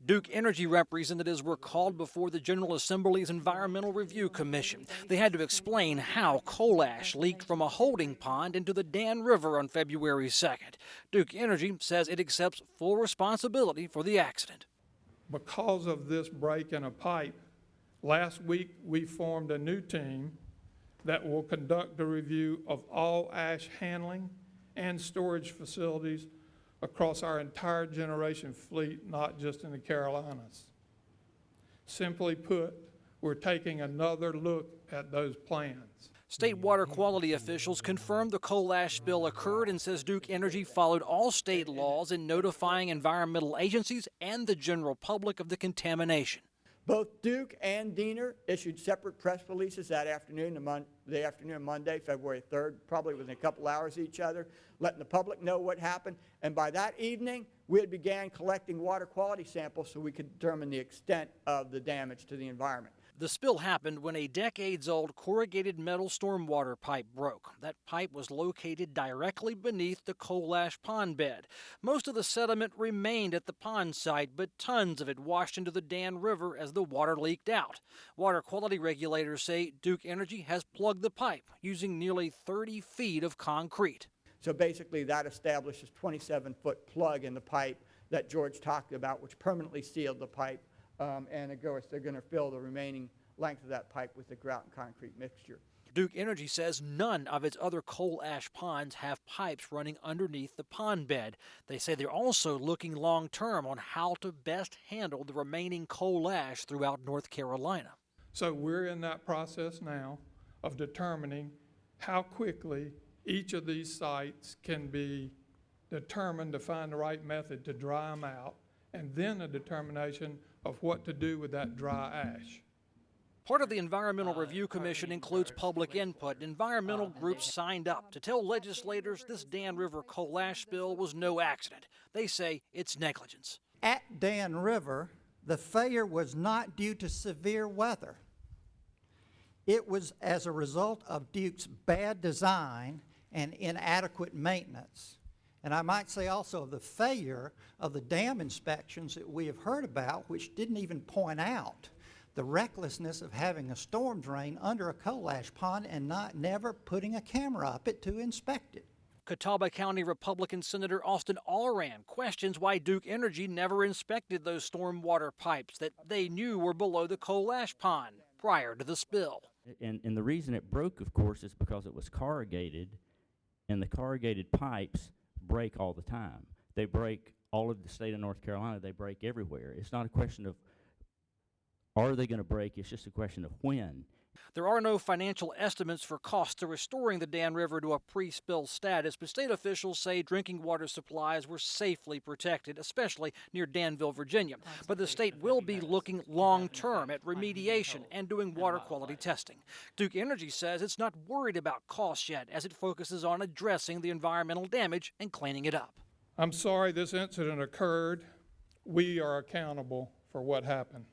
Duke Energy representatives were called before the General Assembly's Environmental Review Commission. They had to explain how coal ash leaked from a holding pond into the Dan River on February 2nd. Duke Energy says it accepts full responsibility for the accident. Because of this break in a pipe, last week we formed a new team that will conduct a review of all ash handling and storage facilities across our entire generation fleet, not just in the Carolinas. Simply put, we're taking another look at those plans. State water quality officials confirmed the coal ash spill occurred and says Duke Energy followed all state laws in notifying environmental agencies and the general public of the contamination. Both Duke and Diener issued separate press releases that afternoon, the afternoon of Monday, February 3rd, probably within a couple hours of each other, letting the public know what happened. And by that evening, we had began collecting water quality samples so we could determine the extent of the damage to the environment. The spill happened when a decades-old corrugated metal stormwater pipe broke. That pipe was located directly beneath the coal ash pond bed. Most of the sediment remained at the pond site, but tons of it washed into the Dan River as the water leaked out. Water quality regulators say Duke Energy has plugged the pipe using nearly 30 feet of concrete. So basically that establishes 27-foot plug in the pipe that George talked about, which permanently sealed the pipe. And of course, they're going to fill the remaining length of that pipe with the grout and concrete mixture. Duke Energy says none of its other coal ash ponds have pipes running underneath the pond bed. They say they're also looking long-term on how to best handle the remaining coal ash throughout North Carolina. So we're in that process now of determining how quickly each of these sites can be determined to find the right method to dry them out, and then a determination of what to do with that dry ash. Part of the Environmental Review Commission includes public input. Environmental groups signed up to tell legislators this Dan River coal ash spill was no accident. They say it's negligence. At Dan River, the failure was not due to severe weather. It was as a result of Duke's bad design and inadequate maintenance. And I might say also the failure of the dam inspections that we have heard about, which didn't even point out the recklessness of having a storm drain under a coal ash pond and never putting a camera up it to inspect it. Catawba County Republican Senator Austin Allran questions why Duke Energy never inspected those stormwater pipes that they knew were below the coal ash pond prior to the spill. And the reason it broke, of course, is because it was corrugated, and the corrugated pipes break all the time. They break all of the state of North Carolina. They break everywhere. It's not a question of are they going to break, it's just a question of when. There are no financial estimates for costs to restoring the Dan River to a pre-spill status, but state officials say drinking water supplies were safely protected, especially near Danville, Virginia. But the state will be looking long-term at remediation and doing water quality testing. Duke Energy says it's not worried about costs yet, as it focuses on addressing the environmental damage and cleaning it up. I'm sorry this incident occurred. We are accountable for what happened.